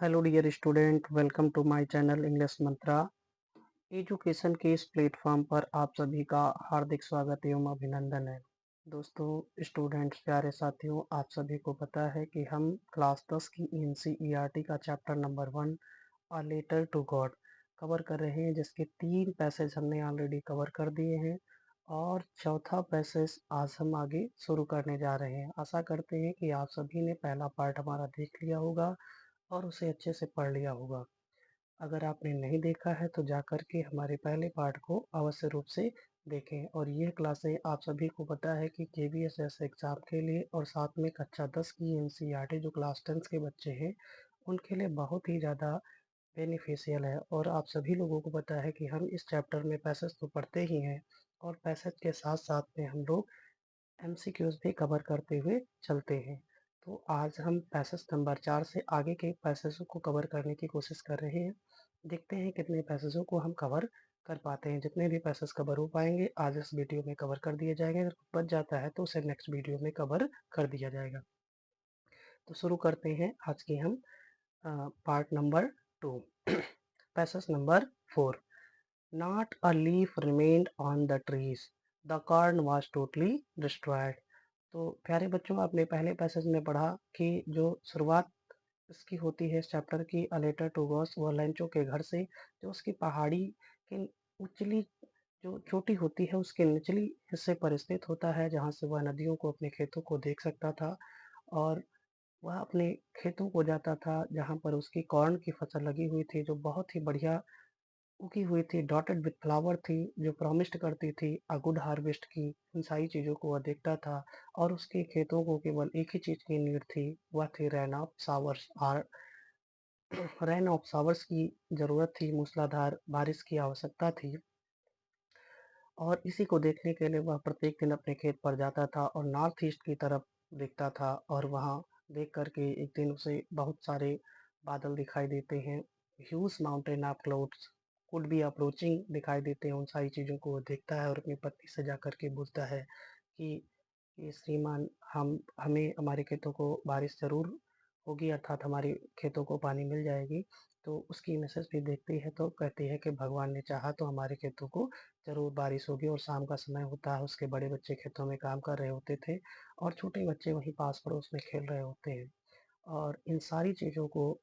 Hello dear student, welcome to my channel English mantra. Education के इस platform पर आप सभी का हार्दिक स्वागत एवं अभिनंदन है। दोस्तों, स्टूडेंट्स, प्यारे साथियों, आप सभी को पता है कि हम क्लास 10 की एनसीईआरटी का chapter number 1 a letter to God cover कर रहे हैं, जिसके 3 पैसेज हमने ऑलरेडी कवर कर दिए हैं और चौथा पैसेज आज हम आगे शुरू करने जा रहे हैं। आशा करते हैं कि आप सभी ने पहला पार्ट हमारा देख लिया होगा और उसे अच्छे से पढ़ लिया होगा। अगर आपने नहीं देखा है तो जाकर के हमारे पहले पार्ट को अवश्य रूप से देखें। और ये क्लासें आप सभी को पता है कि केवीएसएस एग्ज़ाम के लिए और साथ में कक्षा 10 की एनसीईआरटी जो क्लास 10 के बच्चे हैं उनके लिए बहुत ही ज़्यादा बेनिफिशियल है। और आप सभी लोगों को पता है कि हम इस चैप्टर में पैसेज तो पढ़ते ही हैं और पैसेज के साथ साथ में हम लोग एमसीक्यूज भी कवर करते हुए चलते हैं। तो आज हम पैसेज नंबर 4 से आगे के पैसेजों को कवर करने की कोशिश कर रहे हैं। देखते हैं कितने पैसेजों को हम कवर कर पाते हैं। जितने भी पैसेज कवर हो पाएंगे आज इस वीडियो में कवर कर दिए जाएंगे। अगर कुछ बच जाता है तो उसे नेक्स्ट वीडियो में कवर कर दिया जाएगा। तो शुरू करते हैं आज की हम part number 2। Passage number 4। Not a leaf remained on the trees. The corn was totally destroyed. तो प्यारे बच्चों, आपने पहले पैसेज में पढ़ा कि जो शुरुआत इसकी होती है इस चैप्टर की, अ लेटर टू गॉस, वह लेंचो के घर से, जो उसकी पहाड़ी की उचली जो चोटी होती है उसके निचली हिस्से पर स्थित होता है, जहाँ से वह नदियों को, अपने खेतों को देख सकता था। और वह अपने खेतों को जाता था जहाँ पर उसकी कॉर्न की फसल लगी हुई थी, जो बहुत ही बढ़िया उगी हुई थी, डॉटेड विद फ्लावर थी, जो प्रॉमिस्ड करती थी अ गुड हार्वेस्ट की। इन सारी चीज़ों को वह देखता था और उसके खेतों को केवल एक ही चीज़ की नीड थी, वह थी रेन ऑफ शावर्स। और रेन ऑफ शावर्स की ज़रूरत थी, मूसलाधार बारिश की आवश्यकता थी। और इसी को देखने के लिए वह प्रत्येक दिन अपने खेत पर जाता था और नॉर्थ ईस्ट की तरफ देखता था। और वहाँ देख कर के एक दिन उसे बहुत सारे बादल दिखाई देते हैं। Huge mountain of clouds could be approaching दिखाई देते हैं। उन सारी चीज़ों को वो देखता है और अपनी पत्नी से जा कर के बोलता है कि श्रीमान, हमें हमारे खेतों को बारिश ज़रूर होगी, अर्थात हमारे खेतों को पानी मिल जाएगी। तो उसकी मैसेज भी देखती है तो कहती है कि भगवान ने चाहा तो हमारे खेतों को ज़रूर बारिश होगी। और शाम का समय होता है, उसके बड़े बच्चे खेतों में काम कर रहे होते थे और छोटे बच्चे वहीं पास पड़ोस में खेल रहे होते हैं। और इन सारी चीज़ों को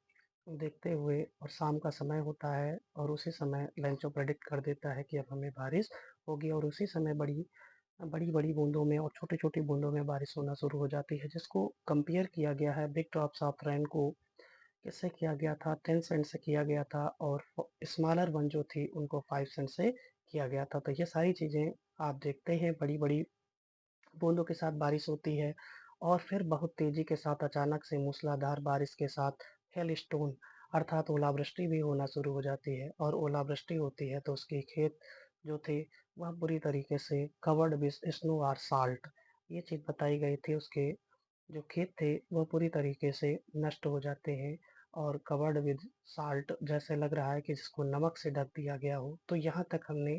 देखते हुए, और शाम का समय होता है और उसी समय लेंचो प्रेडिक्ट कर देता है कि अब हमें बारिश होगी। और उसी समय बड़ी बड़ी बड़ी बूंदों में और छोटी छोटी बूंदों में बारिश होना शुरू हो जाती है, जिसको कंपेयर किया गया है बिग ड्रॉप्स ऑफ रेन को किससे किया गया था, 10 सेंट से किया गया था। और स्मॉलर वन जो थी उनको 5 सेंट से किया गया था। तो ये सारी चीज़ें आप देखते हैं, बड़ी बड़ी बूंदों के साथ बारिश होती है और फिर बहुत तेजी के साथ अचानक से मूसलाधार बारिश के साथ हेल स्टोन अर्थात ओलावृष्टि भी होना शुरू हो जाती है। और ओलावृष्टि होती है तो उसके खेत जो थे वह बुरी तरीके से कवर्ड विद स्नो और साल्ट, ये चीज़ बताई गई थी। उसके जो खेत थे वह पूरी तरीके से नष्ट हो जाते हैं और कवर्ड विद साल्ट, जैसे लग रहा है कि जिसको नमक से ढक दिया गया हो। तो यहाँ तक हमने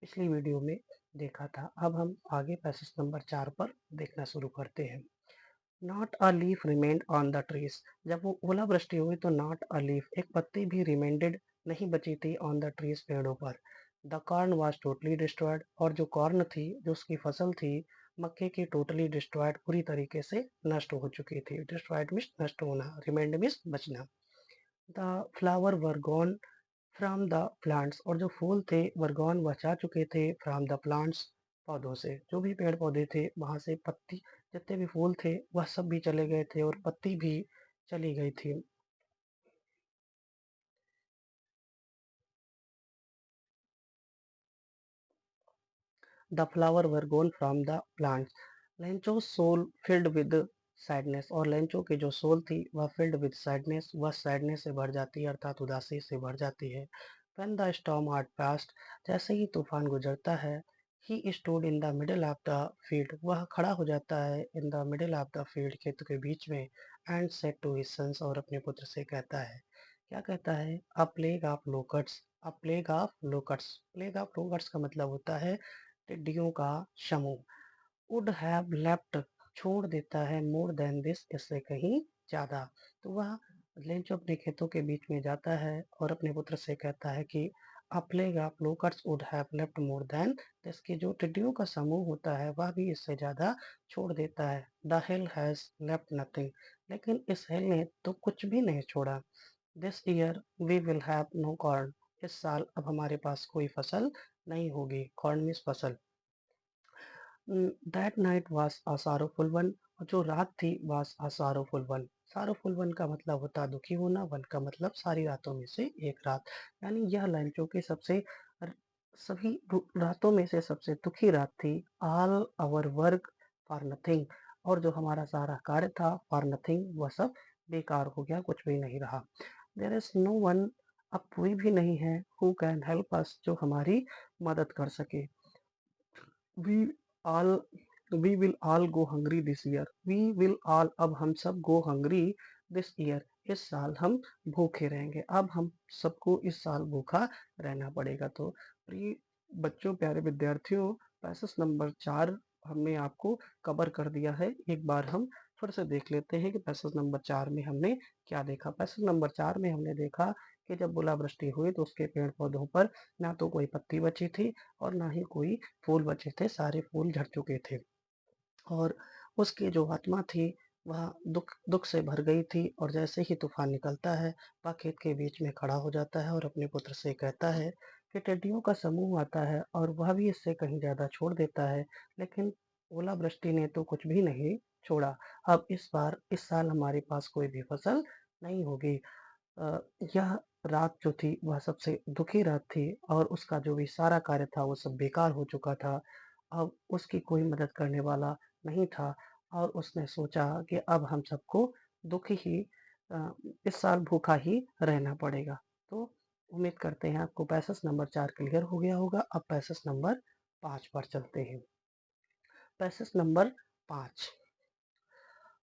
पिछली वीडियो में देखा था। अब हम आगे पैसेज नंबर 4 पर देखना शुरू करते हैं। Not a leaf remained on the trees. जब वो ओलावृष्टि हुई तो नॉट अ लीफ, एक पत्ती भी रिमेंडेड नहीं बची थी ऑन द ट्रीज, पेड़ों पर। The corn was totally destroyed, और जो कॉर्न थी, जो उसकी फसल थी मक्के की, टोटली डिस्ट्रॉयड, पूरी तरीके से नष्ट हो चुकी थी। डिस्ट्रॉयड मीन्स नष्ट होना, रिमेंड मीन्स बचना। The flower were gone from the plants, और जो फूल थे वर्गॉन वह जा चुके थे फ्रॉम द प्लांट्स, पौधों से। जो भी पेड़ पौधे थे वहां से पत्ती, जितने भी फूल थे वह सब भी चले गए थे और पत्ती भी चली गई थी। The flower were gone from the plants. Lencho soul filled with sadness, और लेंचो की जो सोल थी वह फिल्ड विद सैडनेस, वह सैडनेस से भर जाती है अर्थात उदासी से भर जाती है। When the storm had passed, जैसे ही तूफान गुजरता है, he stood in the middle of the field, वह खड़ा हो जाता है in the middle of the field, खेत के बीच में। And said to his sons, और अपने पुत्र से कहता है, क्या कहता है, a plague of locusts, a plague of locusts. Plague of locusts का मतलब होता है टिड्डियों का समूह। वुड हैव लेफ्ट, छोड़ देता है, मोर देन दिस, इससे कहीं ज्यादा। तो वह लेंचो अपने खेतों के बीच में जाता है और अपने पुत्र से कहता है कि अ plague of locust would have left more than this, कि जो टिड्डियों का समूह होता है वह भी इससे ज़्यादा छोड़ देता है। The hill has left nothing, लेकिन इस हिल ने तो कुछ भी नहीं छोड़ा। This year we will have no corn, इस साल अब हमारे पास कोई फसल नहीं होगी। कॉर्न मीन्स फसल। That night was a sorrowful one, और जो रात थी was a sorrowful one। sorrowful one का मतलब होता है दुखी होना, वन का मतलब सारी रातों में से एक रात। यानी यह लंचों की सबसे सभी रातों में से सबसे दुखी रात थी। All our work for nothing, और जो हमारा सारा कार्य था फॉर नथिंग, वह सब बेकार हो गया, कुछ भी नहीं रहा। देयर इज नो वन, अब कोई भी नहीं है, हु कैन हेल्प अस, जो हमारी मदद कर सके। We all we will all go hungry this year, we will all, अब हम सब गो हंग्री दिस ईयर, इस साल हम भूखे रहेंगे। अब हम सबको इस साल भूखा रहना पड़ेगा। तो प्रिय बच्चों, प्यारे विद्यार्थियों, पैसेज नंबर 4 हमने आपको कवर कर दिया है। एक बार हम फिर से देख लेते हैं कि पैसेज नंबर 4 में हमने क्या देखा। पैसेज नंबर 4 में हमने देखा कि जब ओलावृष्टि हुई तो उसके पेड़ पौधों पर ना तो कोई पत्ती बची थी और ना ही कोई फूल बचे थे, सारे फूल झड़ चुके थे। और उसकी जो आत्मा थी वह दुख दुख से भर गई थी, और जैसे ही तूफान निकलता है वह खेत के बीच में खड़ा हो जाता है और अपने पुत्र से कहता है कि टिड्डियों का समूह आता है और वह भी इससे कहीं ज़्यादा छोड़ देता है, लेकिन ओलावृष्टि ने तो कुछ भी नहीं छोड़ा। अब इस साल हमारे पास कोई भी फसल नहीं होगी। अ, यह रात जो थी वह सबसे दुखी रात थी, और उसका जो भी सारा कार्य था वो सब बेकार हो चुका था। अब उसकी कोई मदद करने वाला नहीं था, और उसने सोचा कि अब हम सबको दुखी ही अ, इस साल भूखा ही रहना पड़ेगा। तो उम्मीद करते हैं आपको पैसेज नंबर 4 क्लियर हो गया होगा। अब पैसेज नंबर 5 पर चलते हैं। Passage number 5।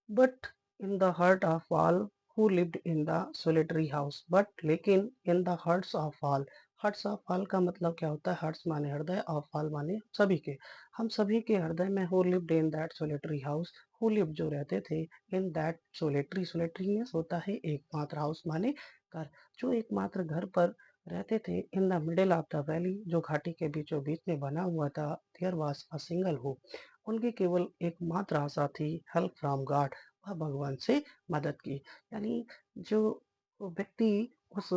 But in the heart of all who lived in the solitary house, but लेकिन in the hearts of all, hearts of all का मतलब क्या होता है? हार्ट्स माने हृदय, ऑफ ऑल माने सभी के। हम सभी के हृदय में who lived in that solitary house, who lived जो रहते थे, in that solitary, solitary means होता है एकमात्र, हाउस माने घर, जो एकमात्र घर पर रहते थे। In the middle of the valley, जो घाटी के बीचों बीच में बना हुआ था, there was a single hope, उनकी केवल एकमात्र आशा थी, हेल्प फ्रॉम गॉड, वह भगवान से मदद की। यानी जो व्यक्ति उस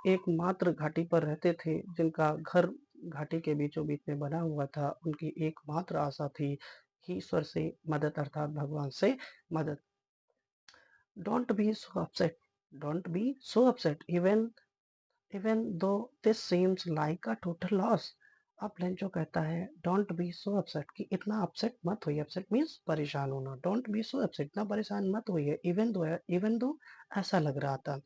एकमात्र घाटी पर रहते थे, जिनका घर घाटी के बीचों बीच में बना हुआ था, उनकी एकमात्र आशा थी कि ईश्वर से मदद, अर्थात भगवान से मदद। Don't be so upset, don't be so upset even though this seems like a total loss. अब लेंचो कहता है डोंट बी सो अपसेट, कि इतना अपसेट मत होइए। अपसेट मीन्स परेशान होना। डोंट बी सो अपसेट, इतना परेशान मत होइए। इवन दो ऐसा लग रहा था,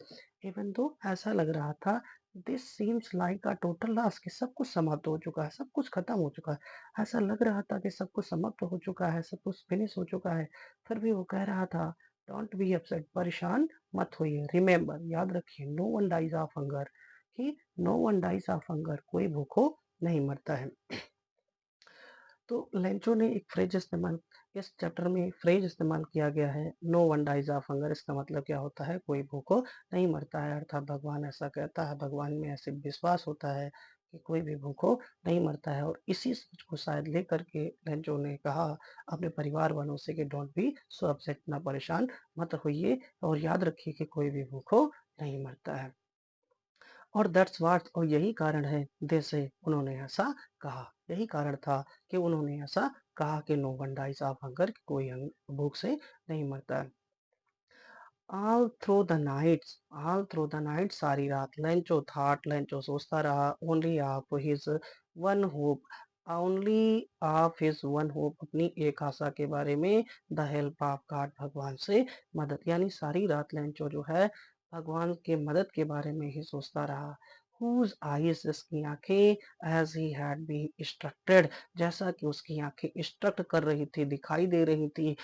इवन दो ऐसा लग रहा था, this seems like a total loss, कि सब कुछ समाप्त हो चुका है, सब कुछ खत्म हो चुका है। ऐसा लग रहा था कि सब कुछ समाप्त हो चुका है, सब कुछ फिनिश हो चुका है, फिर भी वो कह रहा था डोंट बी अपसेट, परेशान मत होइए। रिमेंबर, याद रखिए, no one dies of hunger, कि no one dies of hunger, कोई भूखो नहीं मरता है। तो लेंचो ने एक फ्रेज इस्तेमाल, इस चैप्टर में फ्रेज इस्तेमाल किया गया है, no one dies of hunger. इसका मतलब क्या होता है? कोई भूखो नहीं मरता है, अर्थात भगवान ऐसा कहता है, भगवान में ऐसे विश्वास होता है कि कोई भी भूखो नहीं मरता है। और इसी सोच को शायद लेकर के लेंचो ने कहा अपने परिवार वालों से कि डोंट बी सो अपसेट, ना परेशान मत होइए, और याद रखिए कि कोई भी भूखो नहीं मरता है। और दैट्स व्हाट, और यही कारण है जैसे उन्होंने ऐसा कहा, यही कारण था कि उन्होंने ऐसा कहा कि no one dies of hunger, कोई भूख से नहीं मरता है। ऑल थ्रू द नाइट, सारी रात, लेंचो थॉट, लेंचो सोचता रहा, only of his one hope, only of his one hope, अपनी एक आशा के बारे में, द हेल्प ऑफ गॉड, भगवान से मदद। यानी सारी रात लेंचो जो है भगवान के मदद के बारे में ही सोचता रहा। Whose eyes, इसकी आंखें, as he had been instructed, जैसा कि उसकी आंखें इंस्ट्रक्ट कर रही थी, दिखाई दे रही थी,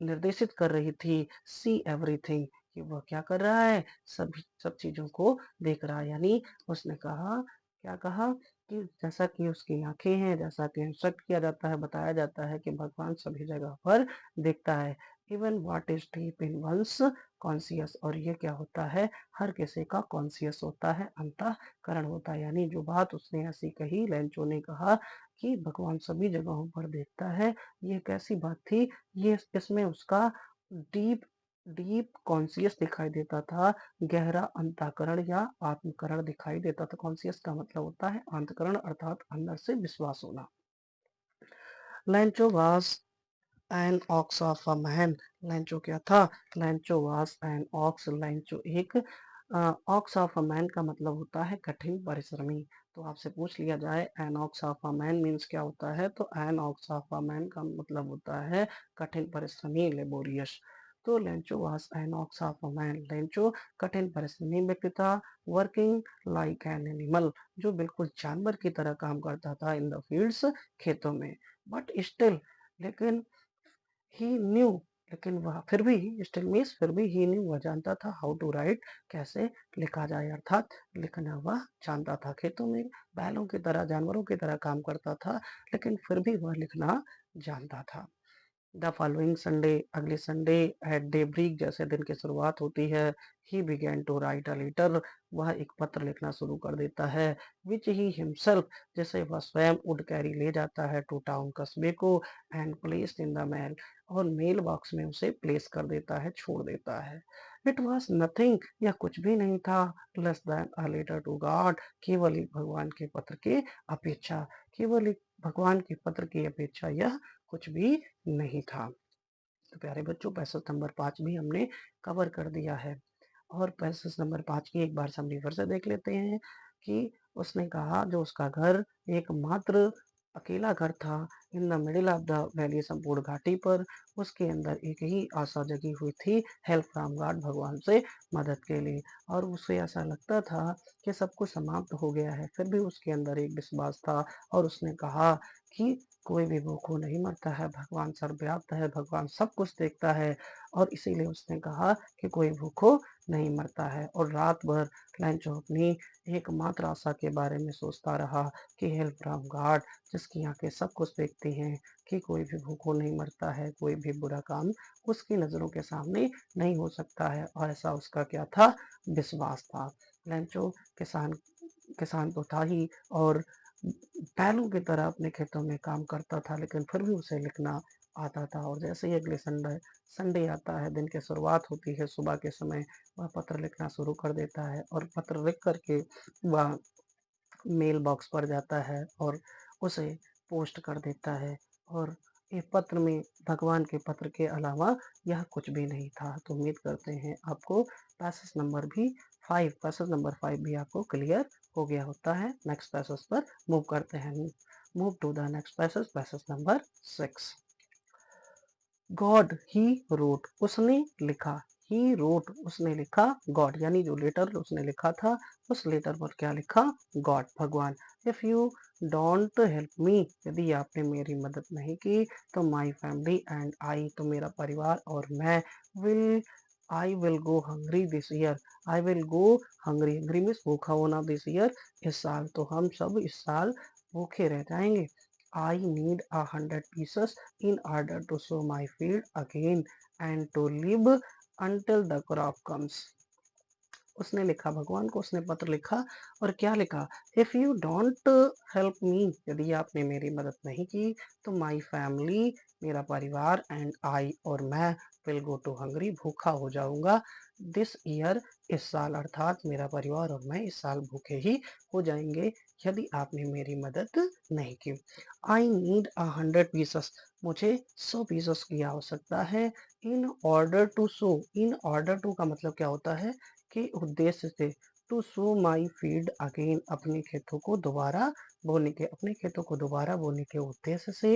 निर्देशित कर रही थी, सी एवरीथिंग, कि वह क्या कर रहा है? सब चीजों को देख रहा है। यानी उसने कहा, क्या कहा? कि जैसा कि उसकी आंखें हैं, जैसा कि इंस्ट्रक्ट किया जाता है, बताया जाता है कि भगवान सभी जगह पर देखता है। Even what is deep in one's conscious. और ये क्या होता है, हर किसी का कॉन्शियस होता है, अंतःकरण होता है। यानी जो बात उसने ऐसी कही, लेंचो ने कहा कि भगवान सभी जगहों पर देखता है, ये कैसी बात थी, ये इसमें उसका डीप डीप कॉन्शियस दिखाई देता था, गहरा अंतःकरण या आत्मकरण दिखाई देता था। कॉन्शियस का मतलब होता है अंतःकरण, अर्थात अंदर से विश्वास होना। Lencho was an ox of a man. Lencho क्या था, Lencho was an ox. Lencho एक ऑक्स ऑफ अ मैन का मतलब होता है कठिन परिश्रमी। तो आपसे पूछ लिया जाए an ox of a man means क्या होता है, तो an ox of a man का मतलब होता है कठिन परिश्रमी, लेबोरियस। तो Lencho was an ox of a man. Lencho कठिन परिश्रमी व्यक्ति था, वर्किंग लाइक एन एनिमल, जो बिल्कुल जानवर की तरह काम करता था इन द फील्ड्स, खेतों में। बट स्टिल, लेकिन ही न्यू, लेकिन वह फिर भी, स्टिल मीन्स फिर भी, ही न्यू वह जानता था, हाउ टू राइट कैसे लिखा जाए, अर्थात लिखना वह जानता था। खेतों में बैलों की तरह, जानवरों की तरह काम करता था, लेकिन फिर भी वह लिखना जानता था। द फॉलोइंग संडे, अगले संडे, एट डे ब्रेक, जैसे दिन की शुरुआत होती है, he began to write a letter, वह एक पत्र लिखना शुरू कर देता है, विच ही हिमसेल्फ, जैसे वह स्वयं वुड कैरी ले जाता है टू टाउन, कस्बे को, and placed in the mail, और मेल बॉक्स में उसे प्लेस कर देता है, छोड़ देता है। इट वॉज नथिंग, यह कुछ भी नहीं था, less than a letter to God, केवल एक भगवान के पत्र की अपेक्षा, केवल एक भगवान के पत्र की अपेक्षा यह कुछ भी नहीं था। तो प्यारे बच्चों, पैसेज नंबर 5 भी हमने कवर कर दिया है। और पैसेज नंबर 5 की एक बार समरी फिर से देख लेते हैं कि उसने कहा जो उसका घर एकमात्र अकेला घर था इन the middle of the valley, संपूर्ण घाटी पर, उसके अंदर एक ही आशा जगी हुई थी, हेल्प फ्रॉम गॉड, भगवान से मदद के लिए। और उसे ऐसा लगता था कि सब कुछ समाप्त हो गया है, फिर भी उसके अंदर एक विश्वास था, और उसने कहा कि कोई भी भूखों नहीं मरता है, भगवान सर्वव्याप्त है, भगवान सब कुछ देखता है, और इसीलिए उसने कहा कि कोई भूखों नहीं मरता है। और रात भर लंचो अपनी एकमात्र आशा के बारे में सोचता रहा कि हेल्प फ्रॉम गॉड, जिसकी आंखें सब कुछ देखती हैं, कि कोई भी भूखों नहीं मरता है, कोई भी बुरा काम उसकी नजरों के सामने नहीं हो सकता है। और ऐसा उसका क्या था, विश्वास था। लंचो किसान किसान तो था ही, और बैलों की तरह अपने खेतों में काम करता था, लेकिन फिर भी उसे लिखना आता था। और जैसे ही अगले संडे संडे आता है, दिन की शुरुआत होती है, सुबह के समय वह पत्र लिखना शुरू कर देता है, और पत्र लिख करके वह मेल बॉक्स पर जाता है और उसे पोस्ट कर देता है। और ये पत्र में भगवान के पत्र के अलावा यह कुछ भी नहीं था। तो उम्मीद करते हैं आपको पैसेज नंबर 5 भी आपको क्लियर हो गया होता है। नेक्स्ट पैसेज पर मूव करते हैं। Move to the next passage, passage number 6। God he wrote, उसने लिखा, ही रोट उसने लिखा, गॉड यानी जो लेटर उसने लिखा था, उस लेटर पर क्या लिखा, गॉड भगवान। If you don't help me, यदि आपने मेरी मदद नहीं की, तो माई फैमिली एंड आई, तो मेरा परिवार और मैं, will I will go hungry this year, I will go hungry, hungry means भूखा होना, दिस ईयर इस साल, तो हम सब इस साल भूखे रह जाएंगे। I need 100 pieces in order to sow my field again and to live until the crop comes. उसने लिखा, भगवान को उसने पत्र लिखा, और क्या लिखा, if you don't help me, यदि आपने मेरी मदद नहीं की, तो माई फैमिली, मेरा परिवार, एंड आई, और मैं, विल गो टू हंगरी, भूखा हो जाऊंगा, दिस ईयर इस साल, अर्थात मेरा परिवार और मैं इस साल भूखे ही हो जाएंगे यदि आपने मेरी मदद नहीं की। आई नीड 100 पीसेस, मुझे 100 पीसेस की आवश्यकता है। In order to sow, in order to का मतलब क्या होता है, के उद्देश्य से, to sow my field again, अपने खेतों को दोबारा बोने के, अपने खेतों को दोबारा बोने के उद्देश्य से,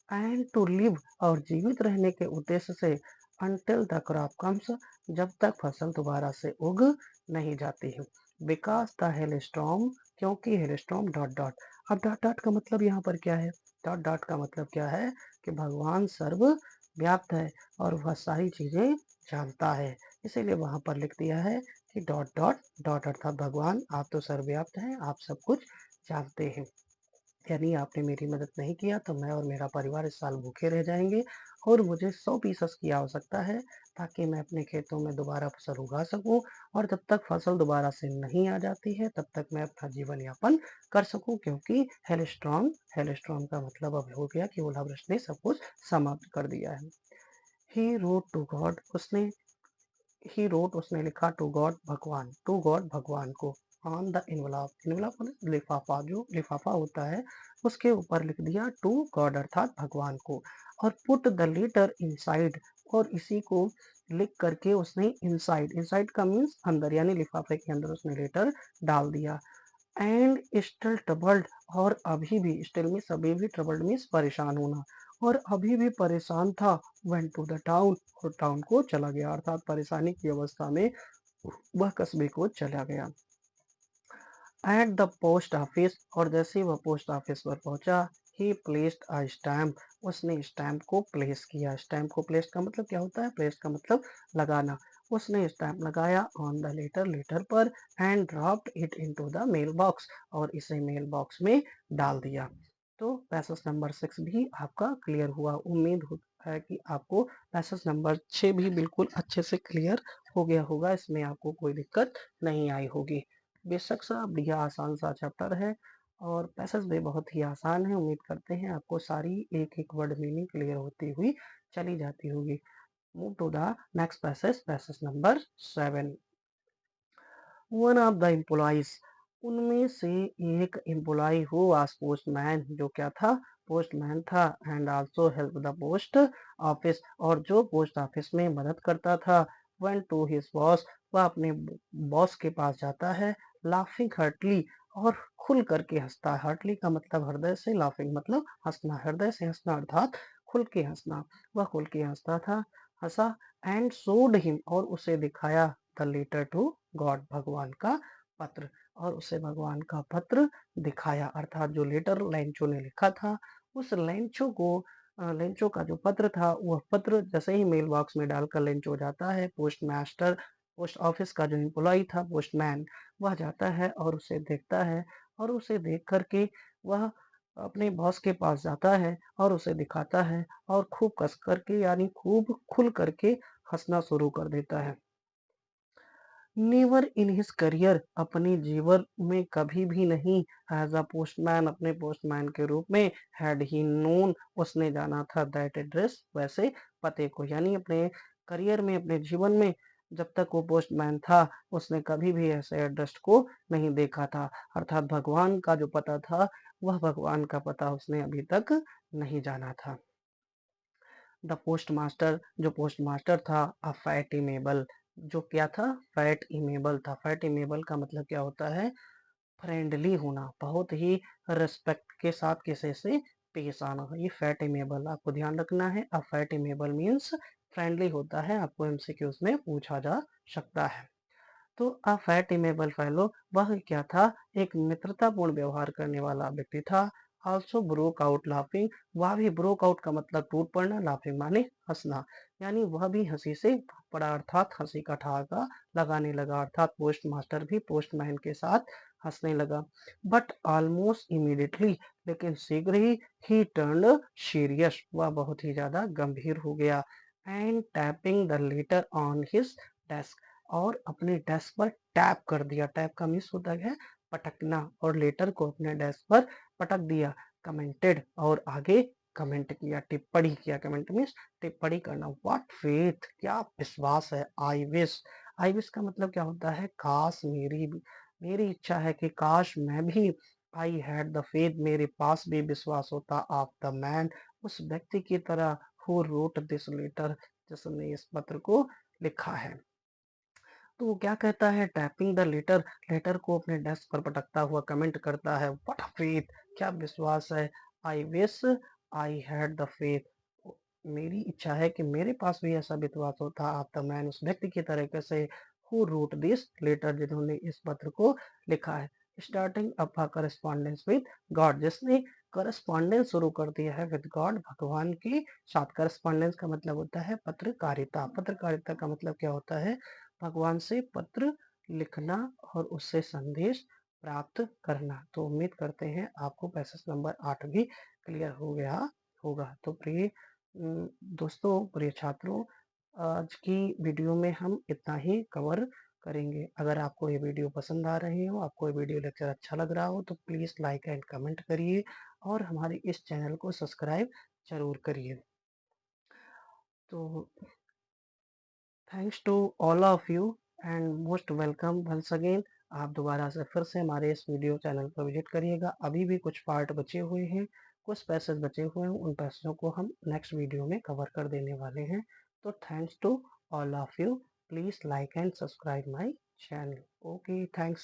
एंड टू लिव, और जीवित रहने के उद्देश्य से, अंटिल द क्रॉप कम्स, जब तक फसल दोबारा से उग नहीं जाती है। बिकॉज द हेल स्टॉर्म, क्योंकि हेल स्टॉर्म डॉट डॉट। अब डॉट डॉट का मतलब यहाँ पर क्या है, डॉट डॉट का मतलब क्या है कि भगवान सर्व व्याप्त है और वह सारी चीजें जानता है, इसीलिए वहां पर लिख दिया है कि डॉट डॉट डॉट, अर्थात भगवान आप तो सर्वव्याप्त हैं, आप सब कुछ जानते हैं, यानी आपने मेरी मदद नहीं किया तो मैं और मेरा परिवार इस साल भूखे रह जाएंगे। और मुझे 100 पीसेस की आवश्यकता है ताकि मैं अपने खेतों में दोबारा फसल उगा सकूं और जब तक फसल दोबारा से नहीं आ जाती है तब तक मैं अपना जीवन यापन कर सकूं, क्योंकि हेलस्ट्रॉम का मतलब अब हो गया कि ओलावृष्टि ने सब कुछ समाप्त कर दिया है। ही रोट टू गॉड, उसने लिखा टू गॉड भगवान को, ऑन द इनवलप, इनवलप लिफाफा, जो लिफाफा होता है उसके ऊपर लिख दिया टू गॉड अर्थात भगवान को, और पुट द लेटर इनसाइड, और इसी को लिख करके उसने इनसाइड, इनसाइड का मीन्स अंदर, यानी लिफाफे के अंदर उसने लेटर डाल दिया। एंड स्टिल ट्रबल्ड, और अभी भी, स्टिल मीन्स अभी भी, ट्रबल्ड मीन्स परेशान होना, और अभी भी परेशान था, वेंट टू द टाउन, और टाउन को चला गया, अर्थात परेशानी की अवस्था में वह कस्बे को चला गया। एट द पोस्ट ऑफिस, और जैसे ही वह पोस्ट ऑफिस पर पहुंचा, ही प्लेस्ड अ स्टैम्प, उसने स्टैम्प को प्लेस किया। स्टैम्प को प्लेस का मतलब क्या होता है? प्लेस का मतलब लगाना। उसने स्टैम्प लगाया ऑन द लेटर, लेटर पर, and dropped it into the mail box, और इसे मेल बॉक्स में डाल दिया। तो पैसेज नंबर 6 भी आपका क्लियर हुआ। उम्मीद है कि आपको पैसेज नंबर 6 भी बिल्कुल अच्छे से क्लियर हो गया होगा, इसमें आपको कोई दिक्कत नहीं आई होगी। बेशक सा बढ़िया आसान सा चैप्टर है और पैसेज भी बहुत ही आसान है। उम्मीद करते हैं आपको सारी एक एक वर्ड मीनिंग क्लियर होती हुई चली जाती होगी। Move to the next passage, passage number 7। One of the employees, उनमें से एक एम्प्लॉय हु वाज पोस्टमैन, जो क्या था? पोस्टमैन था, and also help the post office, और जो पोस्ट ऑफिस में मदद करता था, वेंट टू हिज बॉस, वह अपने बॉस के पास जाता है, लाफिंग हार्टली, और खुल करके हंसता है। हार्टली का मतलब हृदय से, लाफिंग मतलब हंसना, हृदय से हंसना अर्थात खुल के हंसना। वह खुल के हंसता था, हंसा, एंड शोड हिम, और उसे दिखाया, द लेटर टू गॉड, भगवान का पत्र, और उसे भगवान का पत्र दिखाया, अर्थात जो लेटर लेंचो ने लिखा था, उस लेंचो को, लेंचो का जो पत्र था, वह पत्र जैसे ही मेल बॉक्स में डालकर लेंचो जाता है, पोस्ट मास्टर, पोस्ट ऑफिस का जो एम्प्लॉय था, पोस्टमैन, वह जाता है और उसे देखता है, और उसे देख करके वह अपने बॉस के पास जाता है और उसे दिखाता है, और खूब कस करके, यानी खूब खुल करके हंसना शुरू कर देता है। नेवर इन हिज करियर, अपने जीवन में कभी भी नहीं, एज अ पोस्टमैन, अपने पोस्टमैन के रूप में, हैड ही नोन, उसने जाना था, दैट एड्रेस, वैसे पते को, यानी अपने करियर में, अपने जीवन में जब तक वो पोस्टमैन था उसने कभी भी ऐसे एड्रेस को नहीं देखा था, अर्थात भगवान का जो पता था वह भगवान का पता उसने अभी तक नहीं जाना था। द पोस्ट मास्टर, जो पोस्ट मास्टर था, अ फैट इमेबल, जो क्या था? फैट इमेबल था। फैट इमेबल का मतलब क्या होता है? फ्रेंडली होना, बहुत ही रिस्पेक्ट के साथ किसी से पेश आना, ये फैट इमेबल आपको ध्यान रखना है। अ फैट इमेबल मीन्स फ्रेंडली होता है, आपको एमसीक्यूज में पूछा जा सकता है। तो अ फैट इमेबल फेलो, वह क्या था? एक मित्रतापूर्ण व्यवहार करने वाला व्यक्ति था। ऑल्सो ब्रोक आउट लाफिंग, वह भी, ब्रोक आउट का मतलब टूट पड़ना, लाफिंग माने हंसना, यानी वह भी हंसी से पड़ा, अर्थात हंसी का ठहाका लगाने लगा, अर्थात पोस्ट मास्टर भी पोस्टमैन के साथ हंसने लगा। बट ऑलमोस्ट इमीडिएटली, लेकिन शीघ्र ही टर्न सीरियस, वह बहुत ही ज्यादा गंभीर हो गया, and tapping the later on his desk, और अपने डेस्क पर टैप कर दिया। टैप का मीन्स होता है पटकना, और लेटर को अपने डेस्क पर पटक दिया। कमेंटेड, और आगे कमेंट किया, टिप्पणी किया। कमेंट मीन्स टिप्पणी करना। व्हाट फेथ, क्या विश्वास है। आई विश का मतलब क्या होता है? काश, मेरी इच्छा है कि काश मैं भी, आई हैड द फेथ, मेरे पास भी विश्वास होता, ऑफ द मैन, उस व्यक्ति की तरह, हु रोट दिस लेटर, जिसने इस पत्र को लिखा है। तो वो क्या कहता है? टैपिंग द लेटर, लेटर को अपने डेस्क पर पटकता हुआ कमेंट करता है, व्हाट फेथ, क्या विश्वास है। I wish I had the faith, मेरी इच्छा है कि मेरे पास भी ऐसा विश्वास होता, आप द मैन, उस व्यक्ति की तरह कैसे, हु रोट दिस लेटर, जिन्होंने इस पत्र को लिखा है। Starting up correspondence with God, जिसने करस्पॉन्डेंस शुरू कर दिया है विद गॉड, भगवान के साथ। करस्पॉन्डेंस का मतलब होता है पत्रकारिता। पत्रकारिता का मतलब क्या होता है? भगवान से पत्र लिखना और उससे संदेश प्राप्त करना। तो उम्मीद करते हैं आपको पैसेज नंबर 8 भी क्लियर हो गया होगा। तो प्रिय दोस्तों, प्रिय छात्रों, आज की वीडियो में हम इतना ही कवर करेंगे। अगर आपको ये वीडियो पसंद आ रही हो, आपको ये वीडियो लेक्चर अच्छा लग रहा हो, तो प्लीज़ लाइक एंड कमेंट करिए और हमारे इस चैनल को सब्सक्राइब ज़रूर करिए। तो thanks to all of you and most welcome once again. आप दोबारा से फिर से हमारे इस वीडियो चैनल पर विजिट करिएगा। अभी भी कुछ पार्ट बचे हुए हैं, कुछ पैसेज बचे हुए हैं, उन पैसेजों को हम नेक्स्ट वीडियो में कवर कर देने वाले हैं। तो thanks to all of you. Please like and subscribe my channel. Okay, thanks.